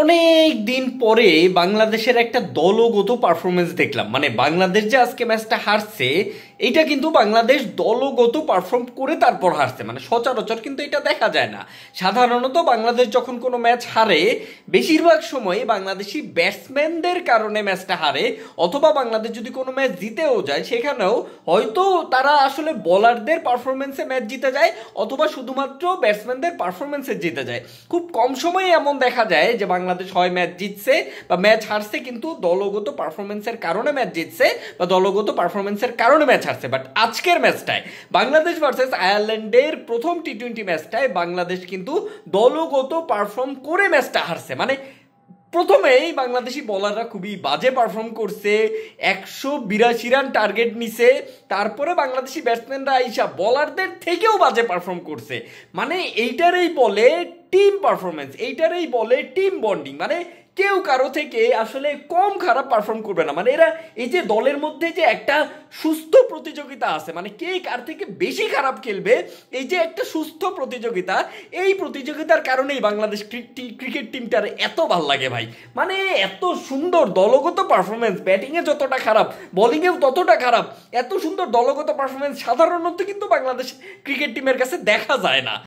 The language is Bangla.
অনেক দিন পরে বাংলাদেশের একটা দলগত পারফরমেন্স দেখলাম। মানে বাংলাদেশ যে আজকে ম্যাচটা হারছে, এটা কিন্তু বাংলাদেশ দলগত পারফর্ম করে তারপর হারছে। মানে সচরাচর কিন্তু এটা দেখা যায় না। সাধারণত বাংলাদেশ যখন কোনো ম্যাচ হারে, বেশিরভাগ সময় বাংলাদেশি ব্যাটসম্যানদের কারণে ম্যাচটা হারে, অথবা বাংলাদেশ যদি কোনো ম্যাচ জিতেও যায় সেখানেও হয়তো তারা আসলে বোলারদের পারফরমেন্সে ম্যাচ জিতে যায়, অথবা শুধুমাত্র ব্যাটসম্যানদের পারফরমেন্সে জিতে যায়। খুব কম সময়ে এমন দেখা যায় যে বাংলাদেশ হয় ম্যাচ জিতছে বা ম্যাচ হারছে কিন্তু দলগত পারফরমেন্সের কারণে ম্যাচ জিতছে বা দলগত পারফরমেন্সের কারণে ম্যাচ হারছে। বাট আজকের ম্যাচটায়, বাংলাদেশ ভার্সেস আয়ারল্যান্ডের প্রথম টি-20 ম্যাচটায় বাংলাদেশ কিন্তু দলগত পারফর্ম করে ম্যাচটা হারছে। মানে প্রথমেই বাংলাদেশি বোলাররা খুবই বাজে পারফর্ম করছে, 182 রান টার্গেট নিছে। তারপরে বাংলাদেশি ব্যাটসম্যানরা আইসা বোলারদের থেকেও বাজে পারফর্ম করছে। মানে এইটারই বলে টিম পারফরমেন্স, এইটারই বলে টিম বন্ডিং। মানে কেউ কারো থেকে আসলে কম খারাপ পারফর্ম করবে না। মানে এরা, এই যে দলের মধ্যে যে একটা সুস্থ প্রতিযোগিতা আছে, মানে কে কার থেকে বেশি খারাপ খেলবে, এই যে একটা সুস্থ প্রতিযোগিতা, এই প্রতিযোগিতার কারণেই বাংলাদেশ ক্রিকেট টিমটার এত ভাল লাগে ভাই। মানে এত সুন্দর দলগত পারফরমেন্স, ব্যাটিংয়ে যতটা খারাপ বোলিংয়েও ততটা খারাপ, এত সুন্দর দলগত পারফরমেন্স সাধারণত কিন্তু বাংলাদেশ ক্রিকেট টিমের কাছে দেখা যায় না।